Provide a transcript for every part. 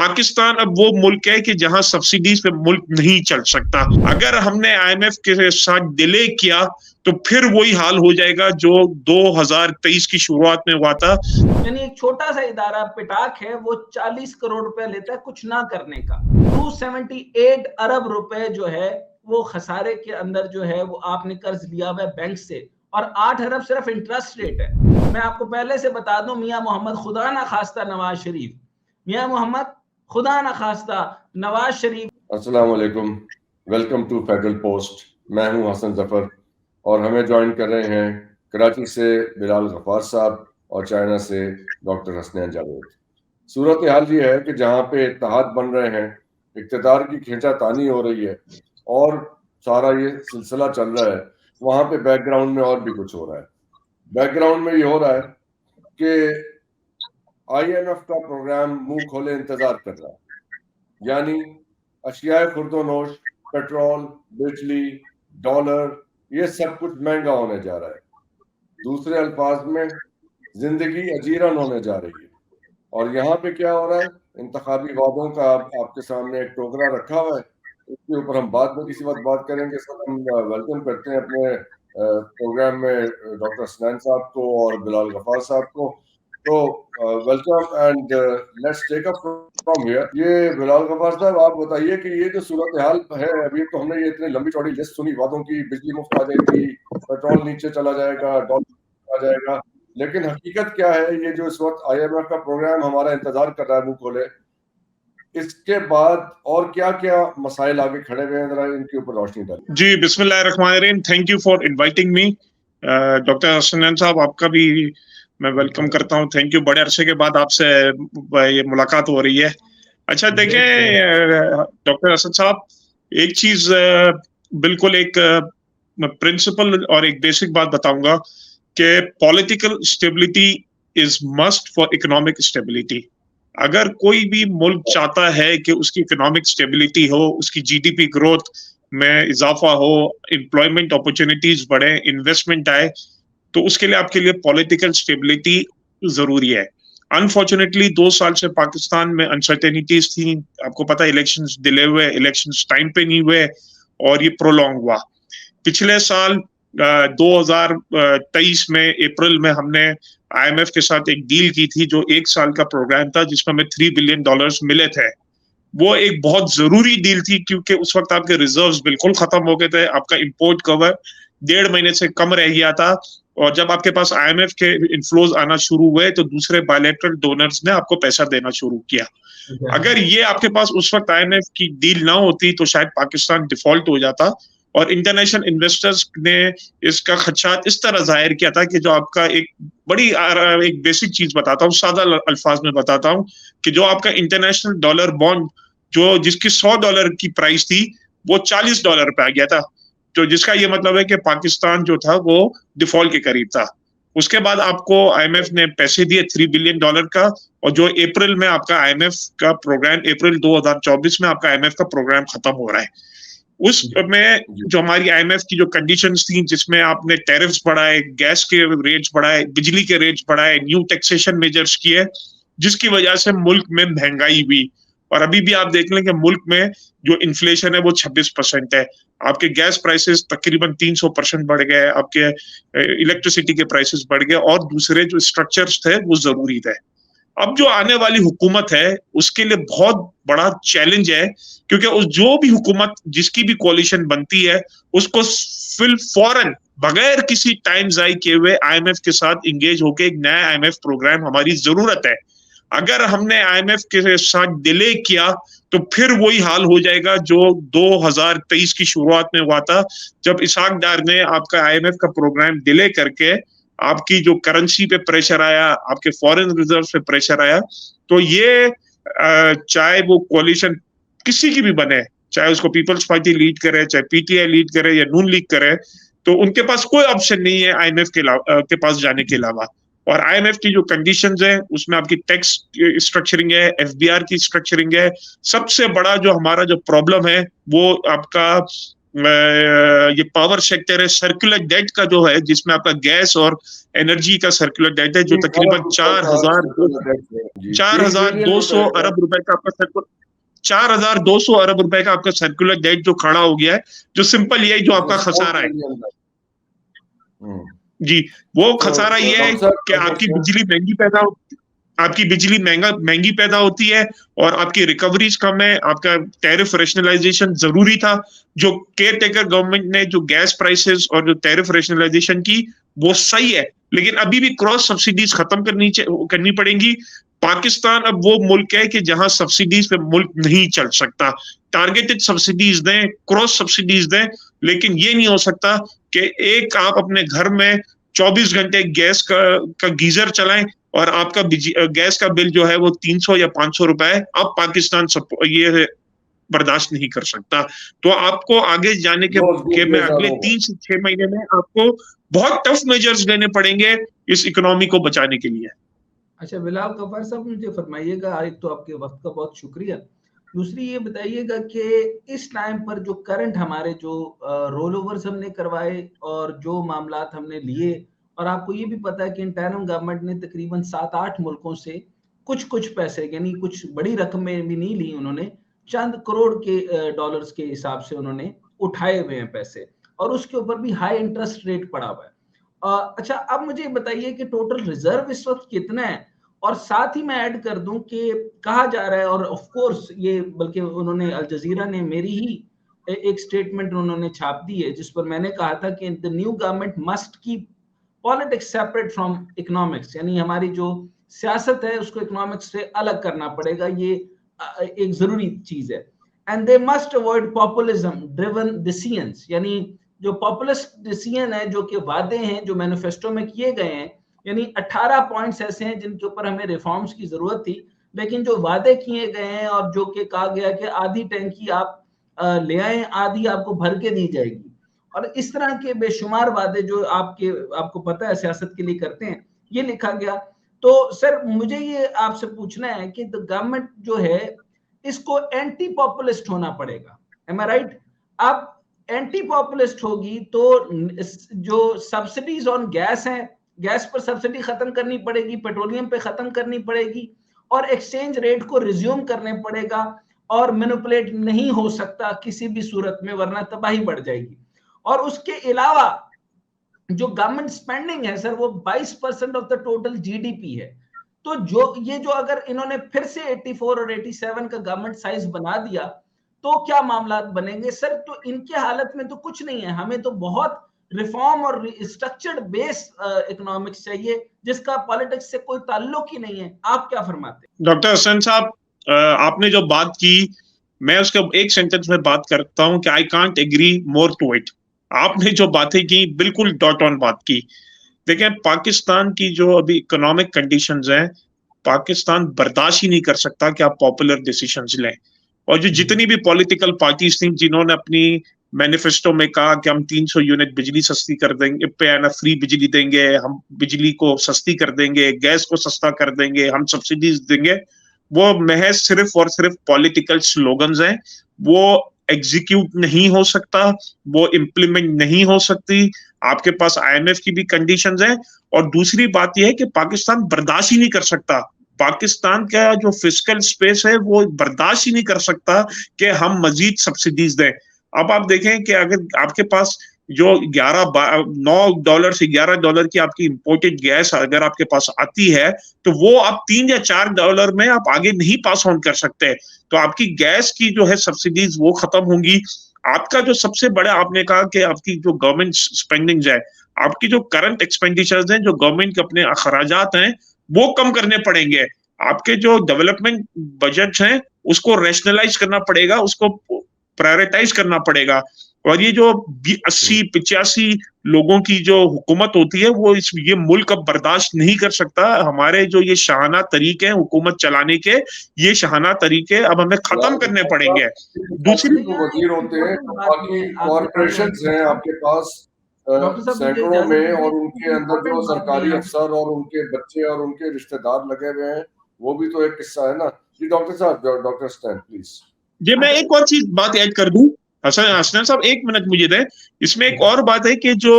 पाकिस्तान अब वो मुल्क है कि जहां सब्सिडीज पे मुल्क नहीं चल सकता। अगर हमने आईएमएफ के साथ डिले किया तो फिर वही हाल हो जाएगा जो 2023 की शुरुआत में हुआ था। यानी एक छोटा सा इदारा पिटाक है, वो 40 करोड़ रुपए लेता है कुछ ना करने का। 278 अरब रुपए जो है वो खसारे के अंदर जो है वो आपने कर्ज लिया हुआ है बैंक से, और 8 अरब सिर्फ इंटरेस्ट रेट है। मैं आपको पहले से बता दूं, मियां मोहम्मद खुदा ना खास्ता नवाज शरीफ, मियां मोहम्मद खुदा ना खास्ता नवाज शरीफ। अस्सलाम वालेकुम, वेलकम टू फेडरल पोस्ट। मैं हूं हसन जफर और हमें ज्वाइन कर रहे हैं कराची से बिलाल गफ्फार साहब और चाइना से डॉक्टर हसनैन जावेद। सूरत हाल ये है कि जहां पे इत्तेहाद बन रहे हैं, इक़्तिदार की खींचातानी हो रही है और सारा ये सिलसिला चल रहा है, वहां पे बैकग्राउंड में और भी कुछ हो रहा है। बैकग्राउंड में ये हो रहा है कि IMF का प्रोग्राम मुंह खोले इंतजार कर रहा है, यानी अशियाए खुर्दोनोश, पेट्रोल, बिजली, डॉलर, ये सब कुछ महंगा होने जा रहा है। दूसरे अल्फाज में जिंदगी अजीरन होने जा रही है। और यहाँ पे क्या हो रहा है, इंतखाबी वादों का आपके सामने एक टोकरा रखा हुआ है। इसके ऊपर हम बाद में किसी वक्त बात करेंगे। सर, हम वेलकम करते हैं अपने प्रोग्राम में डॉक्टर हसनैन साहब को और बिलाल गफ्फार साहब को। तो welcome and let's take up from here. ये बिलाल गफ्फार साहब, आप बताइए कि ये जो सूरत हाल है अभी, तो हमने ये इतनी लंबी चौड़ी लिस्ट सुनी वादों की, बिजली मुफ्त आ जाएगी, पेट्रोल नीचे चला जाएगा, डॉलर आ जाएगा, लेकिन हकीकत क्या है? ये जो इस वक्त IMF का प्रोग्राम हमारा इंतजार कर रहा है मुंह खोले, इसके बाद और क्या क्या मसाइल आगे खड़े हुए हैं, जरा इनके ऊपर रोशनी डालिए। जी, बिस्मिल्लाहिर्रहमानिर्रहीम। Thank you for inviting me. Doctor Hasnain साहब, आपका भी मैं वेलकम करता हूँ। थैंक यू, बड़े अरसे के बाद आपसे ये मुलाकात हो रही है। अच्छा देखें डॉक्टर हसन साहब, एक चीज बिल्कुल एक प्रिंसिपल और एक बेसिक बात बताऊंगा कि political stability is must for economic stability. अगर कोई भी मुल्क चाहता है कि उसकी इकोनॉमिक स्टेबिलिटी हो, उसकी GDP ग्रोथ में इजाफा हो, एम्प्लॉयमेंट अपॉर्चुनिटीज बढ़े, इन्वेस्टमेंट आए, तो उसके लिए आपके लिए पॉलिटिकल स्टेबिलिटी जरूरी है। अनफॉर्चुनेटली 2 साल से पाकिस्तान में अनसर्टेनिटीज थी। आपको पता है, इलेक्शंस डिले हुए, इलेक्शंस टाइम पे नहीं हुए और ये प्रोलॉन्ग हुआ। पिछले साल 2023 में अप्रैल में हमने IMF के साथ एक डील की थी, जो 1 साल का प्रोग्राम था, जिसमें हमें $3 बिलियन मिले थे। वो एक बहुत जरूरी डील थी, क्योंकि उस वक्त आपके रिजर्व्स बिल्कुल खत्म हो गए थे, आपका इंपोर्ट कवर 1.5 महीने से कम रह गया था, और जब आपके पास IMF के इनफ्लोज आना शुरू हुए तो दूसरे बायलैटरल डोनर्स ने आपको पैसा देना शुरू किया। अगर ये आपके पास उस वक्त IMF की डील ना होती तो शायद पाकिस्तान डिफॉल्ट हो जाता, और इंटरनेशनल इन्वेस्टर्स ने इसका खदशात इस तरह जाहिर किया था कि जो आपका एक बेसिक चीज बताता हूँ, सादा अल्फाज में बताता हूँ, कि जो आपका इंटरनेशनल डॉलर बॉन्ड जिसकी $100 की प्राइस थी, वो $40 पे आ गया था। तो जिसका ये मतलब है कि पाकिस्तान जो था वो डिफॉल्ट के करीब था। उसके बाद आपको IMF ने पैसे दिए $3 बिलियन का, और जो अप्रैल में आपका IMF का प्रोग्राम, अप्रैल 2024 में आपका IMF का प्रोग्राम खत्म हो रहा है। उसमें जो हमारी IMF की जो कंडीशंस थी, जिसमें आपने टैरिफ्स बढ़ाए, गैस के रेट्स बढ़ाए, बिजली के रेट्स बढ़ाए, न्यू टैक्सेशन मेजर्स किए, जिसकी वजह से मुल्क में महंगाई हुई। और अभी भी आप देख लें कि मुल्क में जो इन्फ्लेशन है वो 26% है। आपके गैस प्राइसेस तकरीबन 300% बढ़ गए, आपके इलेक्ट्रिसिटी के प्राइसेस बढ़ गए, और दूसरे जो स्ट्रक्चर्स थे वो जरूरी थे। अब जो आने वाली हुकूमत है उसके लिए बहुत बड़ा चैलेंज है, क्योंकि जो भी हुकूमत, जिसकी भी कोalition बनती है, उसको फौरन बगैर किसी टाइम जाय किए हुए IMF के साथ इंगेज होकर एक नया IMF प्रोग्राम हमारी जरूरत है। अगर हमने IMF के साथ डिले किया तो फिर वही हाल हो जाएगा जो 2023 की शुरुआत में हुआ था, जब इसहाक डार ने आपका IMF का प्रोग्राम डिले करके आपकी जो करेंसी पे प्रेशर आया, आपके फॉरेन रिजर्व पे प्रेशर आया। तो ये चाहे वो कोalition किसी की भी बने, चाहे उसको पीपल्स पार्टी लीड करे, चाहे PTI लीड करे या नून लीग करे, तो उनके पास कोई ऑप्शन नहीं है IMF के पास जाने के अलावा। और IMF की जो कंडीशंस है उसमें आपकी टैक्स स्ट्रक्चरिंग है, FBR की स्ट्रक्चरिंग है। सबसे बड़ा जो हमारा जो प्रॉब्लम है वो आपका ये पावर सेक्टर है, सर्कुलर डेट का जो है, जिसमें आपका गैस और एनर्जी का सर्कुलर डेट है, जो तकरीबन 4,200 अरब रुपए का आपका 4,200 अरब रुपए का आपका सर्कुलर डेट जो खड़ा हो गया है, जो सिंपल ये जो आपका खसारा है जी, वो खसारा ये है कि आपकी बिजली महंगी पैदा होती है और आपकी रिकवरीज कम है। आपका टैरिफ रैशनलाइजेशन जरूरी था, जो केयर टेकर गवर्नमेंट ने जो गैस प्राइसेस और जो टैरिफ रैशनलाइजेशन की, वो सही है, लेकिन अभी भी क्रॉस सब्सिडीज खत्म करनी पड़ेंगी। पाकिस्तान अब वो मुल्क है कि जहां सब्सिडीज पे मुल्क नहीं चल सकता। टारगेटेड सब्सिडीज दें, क्रॉस सब्सिडीज दें, लेकिन ये नहीं हो सकता कि एक आप अपने घर में 24 घंटे गैस का गीजर चलाएं और आपका गैस का बिल जो है वो 300 या 500 रुपए, अब पाकिस्तान ये बर्दाश्त नहीं कर सकता। तो आपको आगे जाने के में अगले 3 से 6 महीने में आपको बहुत टफ मेजर्स लेने पड़ेंगे इस इकोनॉमी को बचाने के लिए। अच्छा बिलाल गफ्फार साहब, मुझे फरमाइएगा, एक तो आपके वक्त का बहुत शुक्रिया, दूसरी ये बताइएगा कि इस टाइम पर जो करंट हमारे जो रोल ओवर्स हमने करवाए और जो मामलात हमने लिए, और आपको ये भी पता है कि इंटरिम गवर्नमेंट ने तकरीबन 7-8 मुल्कों से कुछ पैसे, यानी कुछ बड़ी रकमें भी नहीं ली उन्होंने, चंद करोड़ के डॉलर्स के हिसाब से उन्होंने उठाए हुए हैं पैसे, और उसके ऊपर भी हाई इंटरेस्ट रेट पड़ा हुआ है। अच्छा, अब मुझे बताइए कि टोटल रिजर्व इस वक्त कितना है, और साथ ही मैं ऐड कर दूं कि कहा जा रहा है, और ऑफ कोर्स ये बल्कि उन्होंने अल जजीरा ने मेरी ही एक स्टेटमेंट उन्होंने छाप दी है, जिस पर मैंने कहा था कि the new government must keep politics separate from economics, यानी हमारी जो सियासत है उसको इकोनॉमिक्स से अलग करना पड़ेगा, ये एक जरूरी चीज है। And they must avoid populism driven decisions, यानी जो पॉपुलिस्ट डिसीजन है, जो कि वादे हैं जो मैनिफेस्टो में किए गए हैं, यानी 18 पॉइंट्स ऐसे हैं जिनके ऊपर हमें रिफॉर्म्स की जरूरत थी, लेकिन जो वादे किए गए हैं और जो कि कहा गया कि आधी टैंकी आप ले आए, आधी आपको भर के दी जाएगी, और इस तरह के बेशुमार वादे जो आपको पता है सियासत के लिए करते हैं, ये लिखा गया। तो सर मुझे ये आपसे पूछना है कि द गवर्नमेंट जो है इसको एंटी पॉपुलिस्ट होना पड़ेगा, एम आई राइट? अब एंटी पॉपुलिस्ट होगी तो जो सब्सिडीज ऑन गैस है, गैस पर सब्सिडी खत्म करनी पड़ेगी, पेट्रोलियम पे खत्म करनी पड़ेगी, और एक्सचेंज रेट को रिज्यूम करने पड़ेगा, और मैनिपुलेट नहीं हो सकता किसी भी सूरत में, वरना तबाही बढ़ जाएगी। और उसके अलावा जो गवर्नमेंट स्पेंडिंग है सर, वो 22% ऑफ द टोटल जीडीपी है। तो जो अगर इन्होंने फिर से 84 और 87 का गवर्नमेंट साइज बना दिया तो क्या मामला बनेंगे सर? तो इनके हालत में तो कुछ नहीं है, हमें तो बहुत रिफॉर्म और स्ट्रक्चर्ड बेस इकोनॉमिक्स चाहिए, जिसका पॉलिटिक्स से कोई ताल्लुक ही नहीं है। आप क्या फरमाते हैं? डॉक्टर हसन साहब, आपने जो बात की, मैं उसका एक सेंटेंस में बात करता हूं कि I can't agree more to it. आपने जो बातें की बिल्कुल डॉट ऑन बात की। देखिए, पाकिस्तान की जो अभी इकोनॉमिक कंडीशंस हैं, पाकिस्तान बर्दाश्त ही नहीं कर सकता कि आप पॉपुलर डिसीजंस लें। और जो जितनी भी पॉलिटिकल पार्टीज थी जिन्होंने अपनी मैनिफेस्टो में कहा कि हम 300 यूनिट बिजली सस्ती कर देंगे, पे ना फ्री बिजली देंगे, हम बिजली को सस्ती कर देंगे, गैस को सस्ता कर देंगे, हम सब्सिडीज देंगे, वो महज सिर्फ और सिर्फ पॉलिटिकल स्लोगन्स हैं। वो एग्जीक्यूट नहीं हो सकता, वो इम्प्लीमेंट नहीं हो सकती। आपके पास आईएमएफ की भी कंडीशंस हैं, और दूसरी बात यह है कि पाकिस्तान बर्दाश्त ही नहीं कर सकता, पाकिस्तान का जो फिस्कल स्पेस है वो बर्दाश्त ही नहीं कर सकता कि हम मजीद सब्सिडीज दें। अब आप देखें कि अगर आपके पास जो 9 डॉलर से 11 डॉलर की आपकी इंपोर्टेड गैस अगर आपके पास आती है, तो वो आप 3 या 4 डॉलर में आप आगे नहीं पास ऑन कर सकते। तो आपकी गैस की जो है सब्सिडीज वो खत्म होंगी। आपका जो सबसे बड़ा, आपने कहा कि आपकी जो गवर्नमेंट स्पेंडिंग है, आपकी जो करंट एक्सपेंडिचर्स हैं, जो गवर्नमेंट के अपने अखराजात हैं, वो कम करने पड़ेंगे। आपके जो डेवलपमेंट बजट हैं उसको रैशनलाइज करना पड़ेगा, उसको प्रायोरिटाइज करना पड़ेगा। और ये जो 80-85 लोगों की जो हुकूमत होती है, वो ये मुल्क अब बर्दाश्त नहीं कर सकता। हमारे जो ये शाहाना तरीके हैं हुकूमत चलाने के, ये शाहाना तरीके अब हमें खत्म करने पड़ेंगे। दूसरी वजीर होते हैं, बाकी कॉर्पोरेशंस हैं आपके पास सैकड़ों में, और उनके अंदर जो सरकारी अफसर और उनके बच्चे और उनके रिश्तेदार लगे हुए हैं, वो भी तो एक किस्सा है ना जी। डॉक्टर साहब, डॉक्टर स्टैन प्लीज। जी, मैं एक और चीज बात ऐड कर दूं हसनैन साहब 1 मिनट मुझे दें। इसमें एक और बात है कि जो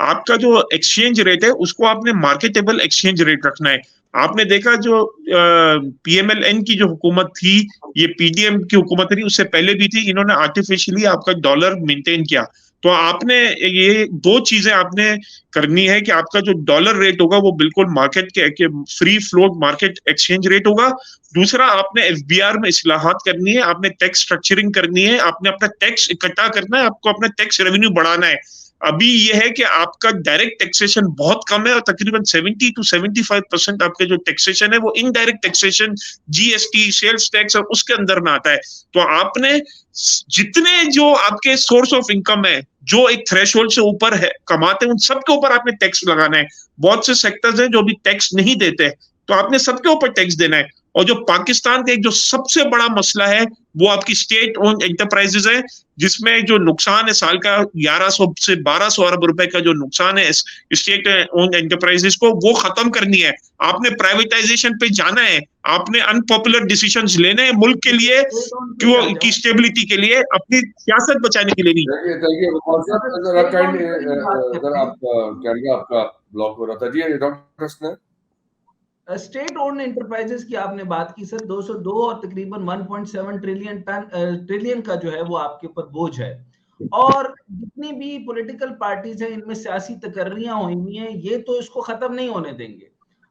आपका जो एक्सचेंज रेट है उसको आपने मार्केटेबल एक्सचेंज रेट रखना है। आपने देखा जो पीएमएलएन की जो हुकूमत थी, ये पीडीएम की हुकूमत थी, उससे पहले भी थी, इन्होंने आर्टिफिशियली आपका डॉलर मेंटेन किया। तो आपने ये 2 चीजें आपने करनी है कि आपका जो डॉलर रेट होगा वो बिल्कुल मार्केट के free float market exchange rate होगा। दूसरा, आपने एफबीआर में इस्लाहात करनी है, आपने टैक्स स्ट्रक्चरिंग करनी है, आपने अपना टैक्स इकट्ठा करना है, आपको अपना टैक्स रेवेन्यू बढ़ाना है। अभी ये है कि आपका डायरेक्ट टैक्सेशन बहुत कम है और तकरीबन 70 to 75% आपके जो टैक्सेशन है वो indirect taxation, GST, sales tax और उसके अंदर में आता है। तो आपने जितने जो आपके सोर्स ऑफ इनकम है, जो एक थ्रेशोल्ड से ऊपर है कमाते हैं, उन सबके ऊपर आपने टैक्स लगाना है। बहुत से सेक्टर्स हैं जो अभी टैक्स नहीं देते, तो आपने सबके ऊपर टैक्स देना है। और जो पाकिस्तान का एक जो सबसे बड़ा मसला है वो आपकी स्टेट ओन्ड एंटरप्राइजेस है, जिसमें जो नुकसान है साल का 1100 से 1200 अरब रुपए का जो नुकसान है स्टेट ओन्ड एंटरप्राइजेस को, वो खत्म करनी है। आपने प्राइवेटाइजेशन पे जाना है, आपने अनपॉपुलर डिसीजंस लेने हैं मुल्क के लिए, क्यों की स्टेबिलिटी के लिए, अपनी सियासत बचाने के लिए नहीं। अगर आप कैमरा आपका ब्लॉक हो रहा था जी, doctor Hasnain. State owned enterprises की आपने बात की सर, 202 और तकरीबन 1.7 ट्रिलियन का जो है वो आपके ऊपर बोझ है। और जितनी भी पॉलिटिकल पार्टीज हैं इनमें सियासी तकर्रियां हुई हैं, ये तो इसको खत्म नहीं होने देंगे।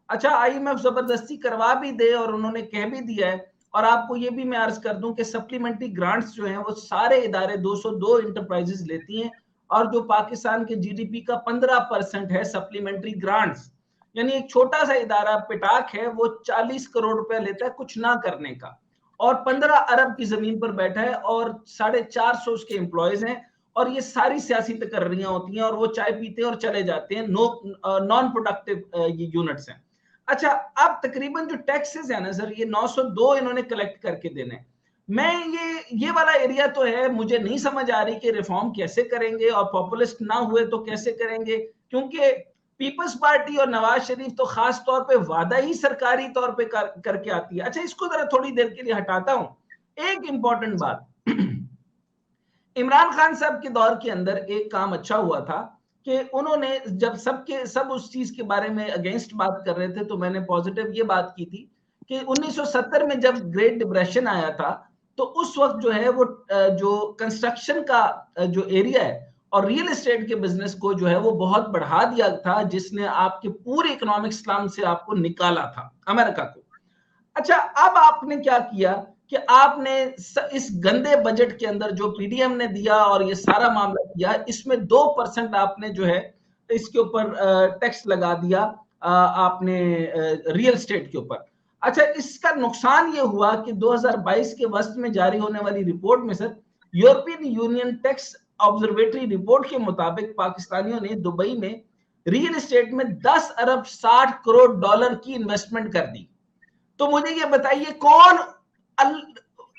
अच्छा, आईएमएफ जबरदस्ती करवा भी दे और उन्होंने कह भी दिया है। और आपको ये भी मैं अर्ज कर दूं कि सप्लीमेंट्री ग्रांट्स जो हैं वो सारे इदारे 202 इंटरप्राइजेस लेती हैं, और जो पाकिस्तान के जीडीपी का 15% है सप्लीमेंट्री ग्रांट्स। यानी एक छोटा सा इदारा पिटाक है, वो 40 करोड़ रुपए लेता है कुछ ना करने का, और 15 अरब की जमीन पर बैठा है, और 450 उसके एम्प्लॉयज हैं, और ये सारी सियासी तकर्रियां होती हैं, और वो चाय पीते हैं और चले जाते हैं। नॉन प्रोडक्टिव ये यूनिट्स हैं। अच्छा, अब तकरीबन जो टैक्सेस है ना सर, ये 902 इन्होंने कलेक्ट करके देने। मैं ये वाला एरिया तो है, मुझे नहीं समझ आ रही कि रिफॉर्म कैसे करेंगे, और पॉपुलिस्ट ना हुए तो कैसे करेंगे, क्योंकि पीपल्स पार्टी और नवाज शरीफ तो खास तौर पे वादा ही सरकारी तौर पे करके आती है। अच्छा, इसको जरा थोड़ी देर के लिए हटाता हूं। एक इंपॉर्टेंट बात, इमरान खान साहब के दौर के अंदर एक काम अच्छा हुआ था कि उन्होंने जब सब उस चीज के बारे में अगेंस्ट बात कर रहे थे, तो मैंने पॉजिटिव ये बात की थी कि 1970 में जब ग्रेट डिप्रेशन आया था, तो उस वक्त जो है वो जो कंस्ट्रक्शन का जो एरिया है और रियल एस्टेट के बिजनेस को जो है वो बहुत बढ़ा दिया था, जिसने आपके पूरे इकोनॉमिक स्लम से आपको निकाला था, अमेरिका को। अच्छा, अब आपने क्या किया कि आपने इस गंदे बजट के अंदर जो पीडीएम ने दिया और ये सारा मामला किया, इसमें 2% आपने जो है इसके ऊपर टैक्स लगा दिया आपने रियल एस्टेट के ऊपर। अच्छा, इसका नुकसान ये हुआ कि 2022 के वस्त में जारी होने वाली रिपोर्ट में sir, European union tax observatory report के मुताबिक पाकिस्तानियों ने दुबई में रियल एस्टेट में 10 अरब 60 करोड़ डॉलर की इन्वेस्टमेंट कर दी। तो मुझे ये बताइए, कौन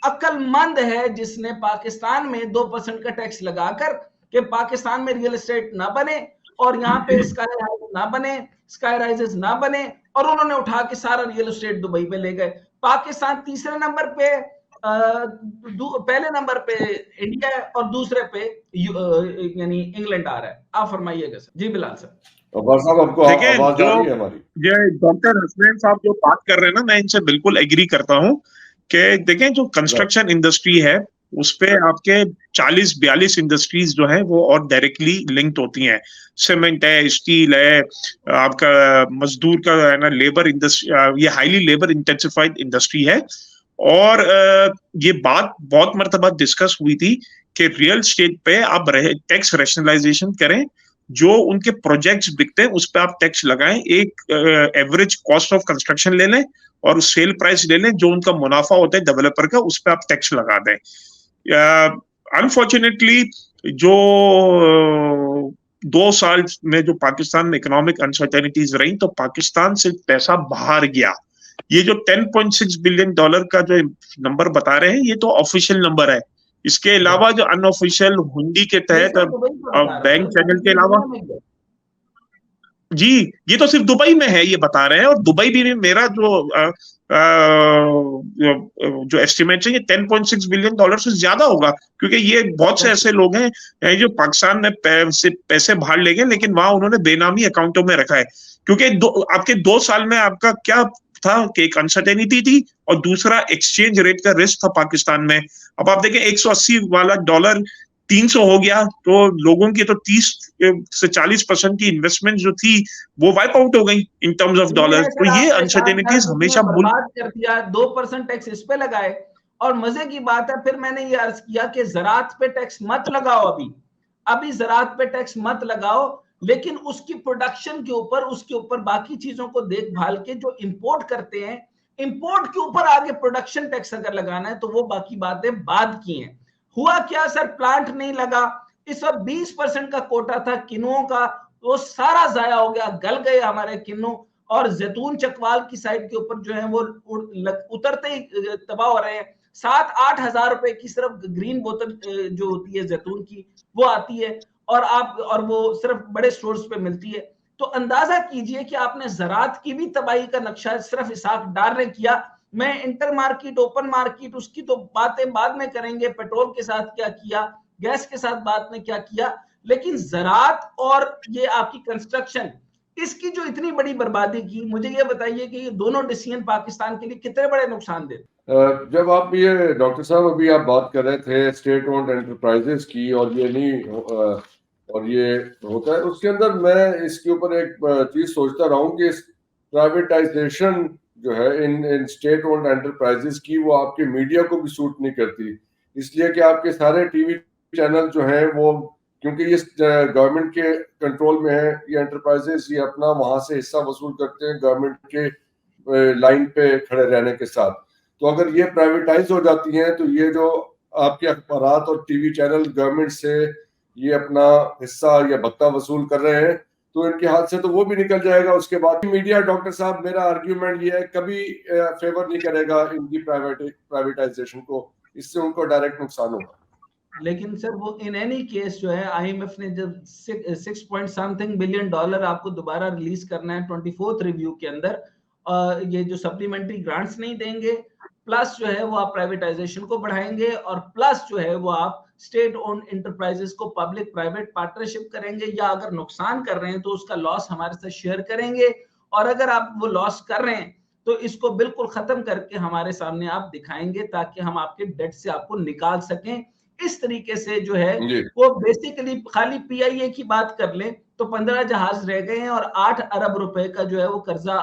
अक्लमंद है जिसने पाकिस्तान में 2% का टैक्स लगाकर कि पाकिस्तान में रियल एस्टेट ना बने और यहाँ पे स्काई हाउस ना बने, स्काई राइजेस ना बने, और उन्होंने उठा के सारा रियल एस्टेट दुबई पे ले गए। पाकिस्तान तीसरे नंबर पे, पहले नंबर पे इंडिया है, और दूसरे पे यानी इंग्लैंड आ रहा है। आप फरमाइएगा सर। जी बिलाल सर। देखिए, जो डॉक्टर हसनैन साहब जो बात कर रहे हैं ना, मैं इनसे बिल्कुल एग्री करता हूँ कि देखें, जो कंस्ट्रक्शन इंडस्ट्री है उस पे आपके 40-42 इंडस्ट्रीज जो है वो और डायरेक्टली लिंक्ड होती हैं। सीमेंट है, स्टील है, आपका मजदूर का है ना, लेबर इंडस्ट्री, ये हाईली लेबर इंटेंसिफाइड इंडस्ट्री है। और ये बात बहुत मर्तबा डिस्कस हुई थी कि रियल एस्टेट पे आप टैक्स रैशनलाइजेशन करें, जो उनके प्रोजेक्ट्स बिकते हैं उस पर आप टैक्स लगाएं, एक एवरेज कॉस्ट ऑफ कंस्ट्रक्शन ले लें और सेल प्राइस ले लें, जो उनका मुनाफा होता है डेवलपर का, उस पर आप टैक्स लगा दें। अनफॉर्चुनेटली जो 2 साल में जो पाकिस्तान में इकोनॉमिक अनसर्टेनिटीज रही, तो पाकिस्तान से पैसा बाहर गया। ये जो $10.6 बिलियन का जो नंबर बता रहे हैं, ये तो ऑफिशियल नंबर है। इसके अलावा जो अनऑफिशियल हुंडी के तहत बैंक चैनल के अलावा, जी, ये तो सिर्फ दुबई में है, ये बता रहे हैं। और दुबई भी मेरा जो एस्टिमेट है, ये $10.6 बिलियन से ज्यादा होगा, क्योंकि ये बहुत से ऐसे लोग हैं जो पाकिस्तान में पैसे बाहर ले गए, लेकिन वहां उन्होंने बेनामी अकाउंटों में रखा है। क्योंकि आपके 2 साल में आपका क्या था कि एक अनसर्टेनिटी थी, और दूसरा एक्सचेंज रेट का रिस्क था पाकिस्तान में। अब आप देखें, 180 वाला डॉलर 300 हो गया, तो लोगों की तो 30 से 40% की इन्वेस्टमेंट जो थी वो वाइप आउट हो गई इन टर्म्स ऑफ डॉलर। तो ये अनसर्टेनिटीज हमेशा बर्बाद कर दिया। 2% टैक्स इस पे लगाए, और मजे की बात है, फिर मैंने ये अर्ज किया कि ज़राअत पे टैक्स मत लगाओ, अभी ज़राअत पे टैक्स मत लगाओ, लेकिन उसकी प्रोडक्शन के ऊपर, उसके ऊपर बाकी चीजों को देखभाल के जो इंपोर्ट करते हैं, इंपोर्ट के ऊपर आगे प्रोडक्शन टैक्स अगर लगाना है तो वो बाकी बातें बाद की हैं। हुआ क्या सर, प्लांट नहीं लगा। इस वक्त 20% का कोटा था किन्नुओं का, वो सारा जाया हो गया, गल गए हमारे किन्नु। और जैतून चकवाल की साइड के ऊपर जो है वो उतरते ही तबाह हो रहे हैं। 7-8 हजार रुपए की सिर्फ ग्रीन बोतल जो होती है जैतून की, वो आती है, और वो सिर्फ बड़े स्टोर्स पे मिलती है। तो अंदाजा कीजिए कि आपने ज़राअत की भी तबाही का नक्शा सिर्फ इसहाक डार ने किया। मैं इंटर मार्केट, ओपन मार्केट, उसकी तो बातें बाद में करेंगे, पेट्रोल के साथ क्या किया, गैस के साथ बाद में क्या किया, लेकिन ज़राअत और ये आपकी कंस्ट्रक्शन, इसकी जो इतनी बड़ी बर्बादी की, मुझे ये बताइए कि ये दोनों डिसीजन पाकिस्तान के लिए कितने बड़े नुकसान दे। जब आप ये डॉक्टर साहब अभी आप बात कर रहे थे स्टेट ओन्ड एंटरप्राइजेस की, और ये नहीं और ये होता है, उसके अंदर मैं इसके ऊपर एक चीज सोचता रहा हूँ कि प्राइवेटाइजेशन जो है इन स्टेट ओन्ड एंटरप्राइजेस की, वो आपके मीडिया को भी सूट नहीं करती। इसलिए कि आपके सारे टीवी चैनल जो हैं वो, क्योंकि ये गवर्नमेंट के कंट्रोल में है, ये एंटरप्राइजेस ये अपना वहां से हिस्सा वसूल करते हैं गवर्नमेंट के लाइन पे खड़े रहने के साथ। तो अगर ये प्राइवेटाइज हो जाती हैं तो ये जो आपके अखबारात और टीवी चैनल गवर्नमेंट से ये अपना हिस्सा या भत्ता वसूल कर रहे हैं, तो इनके हाथ से तो वो भी निकल जाएगा। उसके बाद मीडिया, डॉक्टर साहब, मेरा आर्ग्यूमेंट ये है, कभी फेवर नहीं करेगा इनकी प्राइवेटाइजेशन को, इससे उनको डायरेक्ट नुकसान होगा। लेकिन सर वो इन एनी केस जो है, आईएमएफ ने जब 6 बिलियन डॉलर आपको दोबारा रिलीज करना है 24th रिव्यू के अंदर, ये जो सप्लीमेंट्री ग्रांट्स नहीं देंगे, प्लस जो है वो आप प्राइवेटाइजेशन को बढ़ाएंगे, और प्लस जो है वो आप स्टेट ओन्ड एंटरप्राइजेस को पब्लिक प्राइवेट पार्टनरशिप करेंगे, या अगर नुकसान कर रहे हैं तो उसका लॉस हमारे साथ शेयर करेंगे, और अगर आप वो लॉस कर रहे हैं तो इसको बिल्कुल खत्म करके हमारे सामने आप दिखाएंगे, ताकि हम आपके डेट से आपको निकाल सकें। इस तरीके से जो है वो बेसिकली, खाली पीआईए की बात कर लें तो 15 जहाज रह गए हैं, और 8 अरब रुपए का जो है वो कर्जा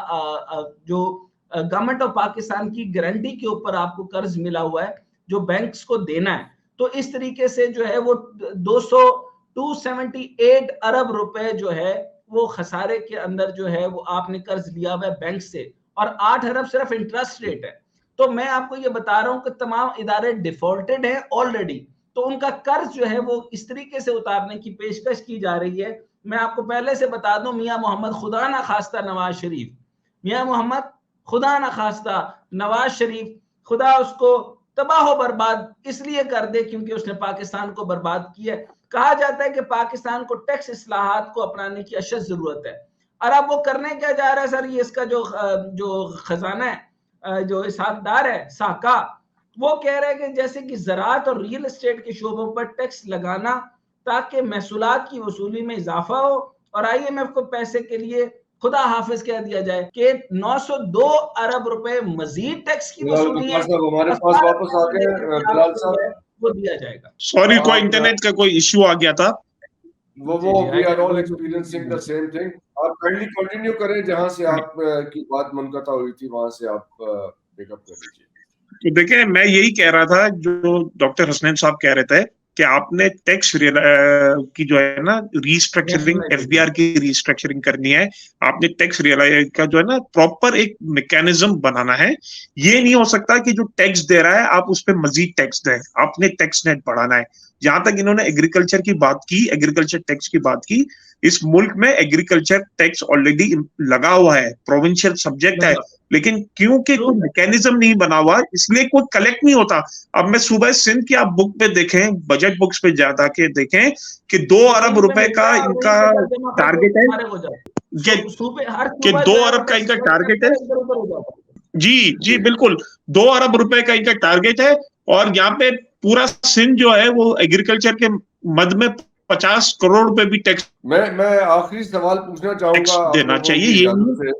जो गवर्नमेंट ऑफ पाकिस्तान की गारंटी के ऊपर आपको कर्ज मिला हुआ है जो बैंक्स को देना है। तो इस तरीके से जो है वो 278 अरब रुपए जो है वो खसारे के अंदर जो है वो आपने कर्ज लिया हुआ है बैंक से, और 8 अरब सिर्फ इंटरेस्ट रेट है। तो मैं आपको ये बता रहा हूं कि तमाम इदारे डिफॉल्टेड हैं ऑलरेडी, तो उनका कर्ज जो है वो इस तरीके से उतारने की पेशकश की जा रही है। मैं आपको पहले से बता दूं, मियां मोहम्मद खुदा ना खास्ता नवाज शरीफ, मियां मोहम्मद खुदा ना खास्ता नवाज शरीफ, खुदा उसको तबाह बर्बाद इसलिए कर दे क्योंकि उसने पाकिस्तान को बर्बाद किया। कहा जाता है कि पाकिस्तान को टैक्स इस्लाहात को अपनाने की अशद जरूरत है, और अब वो करने क्या जा रहा है सर, ये इसका जो खजाना है, जो हिसाबदार है साका, वो कह रहे हैं कि जैसे कि ज़राअत और रियल एस्टेट के शोबों पर टैक्स लगाना ताकि महसूलात की वसूली में इजाफा हो, और आईएमएफ को पैसे के लिए खुदा हाफिज कह दिया जाए कि 902 अरब रुपए मजीद टैक्स की वसूली है, हमारे पास वापस आ गए बिलाल साहब, वो दिया जाएगा। सॉरी, कोई इंटरनेट का कोई इश्यू आ गया था। वो we are all experiencing the same thing. आप काइंडली कंटिन्यू करें, जहां से आप की बात मुनक़ता हुई थी वहां से आप पिकअप कर लीजिए। तो देखिए, मैं यही कह रहा था जो डॉक्टर हसनैन साहब कह रहे थे कि आपने टैक्स की जो है ना रीस्ट्रक्चरिंग, एफबीआर की रीस्ट्रक्चरिंग करनी है। आपने टैक्स रियलाइज का जो है ना प्रॉपर एक मैकेनिज्म बनाना है। ये नहीं हो सकता कि जो टैक्स दे रहा है आप उस पर मजीद टैक्स दें, आपने टैक्स नेट बढ़ाना है। जहां तक इन्होंने एग्रीकल्चर की बात की, एग्रीकल्चर टैक्स की बात की, इस मुल्क में एग्रीकल्चर टैक्स ऑलरेडी लगा हुआ है, प्रोविंशियल सब्जेक्ट है, लेकिन क्योंकि कोई मैकेनिज्म नहीं बना हुआ इसलिए कोई कलेक्ट नहीं होता। अब मैं सुबह सिंध की आप बुक पे देखें, बजट बुक्स पे जाता के देखें कि 2 अरब रुपए का इनका टारगेट है। सूबे हर कि सूबा 2 जो है अरब वो का टैक्स इनका कलेक्ट टारगेट करता है। है, इधर-उधर हो जाता है। जी बिल्कुल, 2 अरब रुपए का इनका टारगेट है और यहाँ पे पूरा सिंध जो है वो एग्रीकल्चर के मद में 50 करोड़ रुपए भी टैक्स मैं आखिरी सवाल पूछना चाहूंगा आप देना लोगों चाहिए। की ये इजाजत से,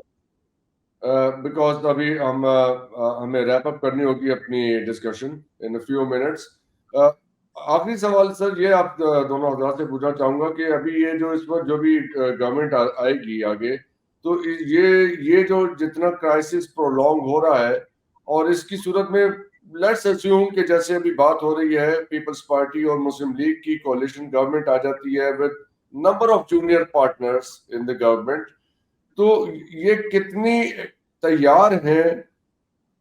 बिकॉज अभी हमें रैप अप करनी होगी अपनी डिस्कशन इन फ्यू मिनट्स। आखिरी सवाल सर ये आप दोनों हजरात से पूछना चाहूंगा कि अभी ये जो इस वक्त जो भी गवर्नमेंट आएगी आगे, तो ये जो जितना क्राइसिस प्रोलॉन्ग हो रहा है और इसकी सूरत में लेट्स अस्यूम कि जैसे अभी बात हो रही है पीपल्स पार्टी और मुस्लिम लीग की कोalition गवर्नमेंट आ जाती है with number of junior partners in the government, तो ये कितनी तैयार हैं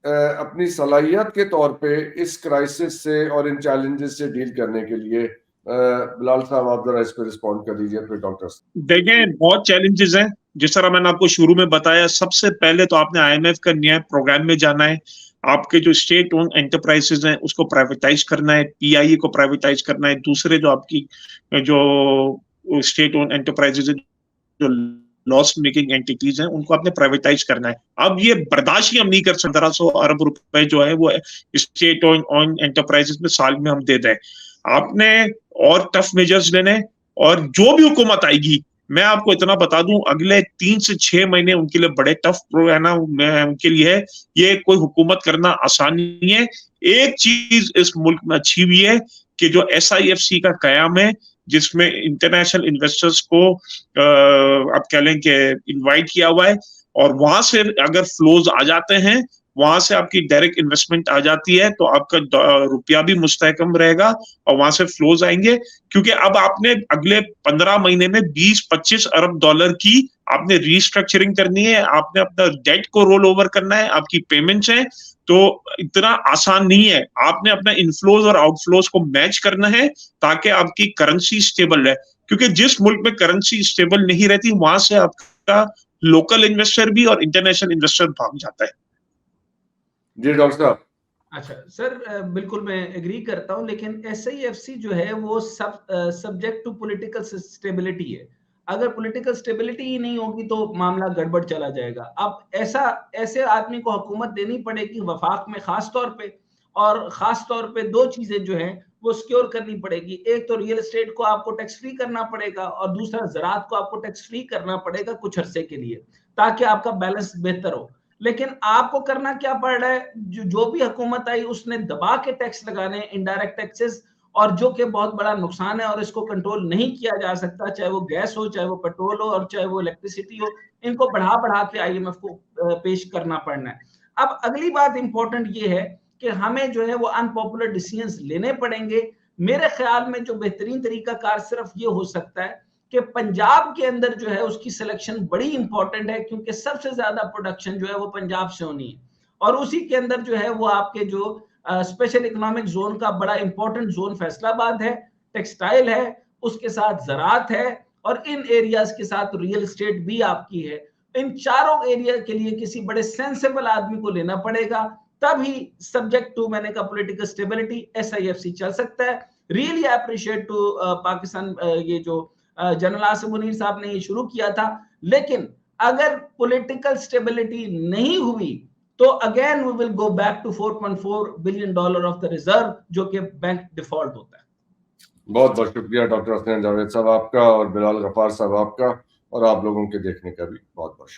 अपनी सलाहियत के तौर पे इस क्राइसिस से और इन चैलेंजेस से डील करने के लिए? बिलाल साहब आप जरा इस पे रिस्पॉन्ड कर दीजिए फिर डॉक्टर। देखें, बहुत चैलेंजेस हैं। जिस तरह मैंने आपको शुरू में बताया, सबसे पहले तो आपने IMF का न्याय प्रोग्राम में जाना है। आपके जो स्टेट ओन एंटरप्राइजेज हैं उसको प्राइवेटाइज करना है, PIE को प्राइवेटाइज करना है। दूसरे जो आपकी जो स्टेट ओन एंटरप्राइजेज है, जो लॉस मेकिंग एंटिटीज हैं, उनको आपने प्राइवेटाइज करना है। अब ये बर्दाश्त ही हम नहीं कर सकते 1500 अरब रुपए जो है वो स्टेट ओन एंटरप्राइजेज में साल में हम दे दें। आपने और टफ मेजर्स लेने, और जो भी हुकूमत आएगी, मैं आपको इतना बता दूं, अगले 3 से 6 महीने उनके लिए बड़े टफ है ना, उनके लिए है। ये कोई हुकूमत करना आसान नहीं है। एक चीज इस मुल्क में अच्छी हुई है कि जो SIFC का कयाम है, जिसमें इंटरनेशनल इन्वेस्टर्स को आप कह लें कि इनवाइट किया हुआ है, और वहां से अगर फ्लोज आ जाते हैं, वहां से आपकी डायरेक्ट इन्वेस्टमेंट आ जाती है, तो आपका रुपया भी मुस्तहकम रहेगा और वहां से फ्लोज आएंगे। क्योंकि अब आपने अगले 15 महीने में 20-25 अरब डॉलर की आपने रीस्ट्रक्चरिंग करनी है, आपने अपना डेट को रोल ओवर करना है, आपकी पेमेंट्स हैं, तो इतना आसान नहीं है। आपने अपना इनफ्लोज और आउटफ्लोज को मैच करना है ताकि आपकी करेंसी स्टेबल रहे। क्योंकि जिस मुल्क में करेंसी स्टेबल नहीं रहती, वहां से आपका लोकल इन्वेस्टर भी और इंटरनेशनल इन्वेस्टर भाग जाता है। जी डॉक्टर साहब। अच्छा सर, बिल्कुल मैं एग्री करता हूं, लेकिन SIFC जो है वो सब्जेक्ट टू पॉलिटिकल स्टेबिलिटी है। अगर पॉलिटिकल स्टेबिलिटी ही नहीं होगी तो मामला गड़बड़ चला जाएगा। अब ऐसे आदमी को हुकूमत देनी पड़ेगी वफाक में, खास तौर पे, और खास तौर पे 2 चीजें जो हैं वो सिक्योर करनी पड़ेगी। एक तो रियल एस्टेट को आपको टैक्स फ्री करना पड़ेगा, और दूसरा ज़राअत को आपको टैक्स फ्री करना पड़ेगा कुछ अरसे के लिए, ताकि आपका बैलेंस बेहतर हो। लेकिन आपको करना क्या पड़ रहा है, जो भी हुकूमत आई उसने दबा के टैक्स लगाने, इनडायरेक्ट टैक्सेस, और जो कि बहुत बड़ा नुकसान है और इसको कंट्रोल नहीं किया जा सकता, चाहे वो गैस हो, चाहे वो पेट्रोल हो, और चाहे वो इलेक्ट्रिसिटी हो। इनको बढ़ा बढ़ा के IMF को पेश करना पड़ना है। अब अगली बात इंपॉर्टेंट ये है कि हमें जो है वो अनपॉपुलर डिसीजंस लेने पड़ेंगे। मेरे ख्याल में जो बेहतरीन तरीका कार सिर्फ ये हो सकता है कि पंजाब के अंदर जो है उसकी सिलेक्शन बड़ी इंपॉर्टेंट है, क्योंकि सबसे ज्यादा प्रोडक्शन जो है वो पंजाब से होनी है, और उसी के अंदर जो है वो आपके जो स्पेशल इकोनॉमिक जोन का बड़ा इंपॉर्टेंट जोन फैसलाबाद है, टेक्सटाइल है, उसके साथ ज़राअत है, और इन एरियाज के साथ रियल एस्टेट भी आपकी है। इन चारों एरिया के लिए किसी बड़े सेंसेबल आदमी को लेना पड़ेगा, तभी सब्जेक्ट टू मैंने कहा पॉलिटिकल स्टेबिलिटी SIFC चल सकता है। रियली अप्रिशिएट टू पाकिस्तान, ये जो जनरल आसिम मुनीर साहब ने ये शुरू किया था। लेकिन अगर पॉलिटिकल स्टेबिलिटी नहीं हुई तो again we will go back to $4.4 billion of the reserve, जो कि बैंक डिफॉल्ट होता है। बहुत बहुत शुक्रिया डॉक्टर हसनैन जावेद साहब आपका और बिलाल गफार साहब आपका, और आप लोगों के देखने का भी बहुत बहुत शुक्रिया।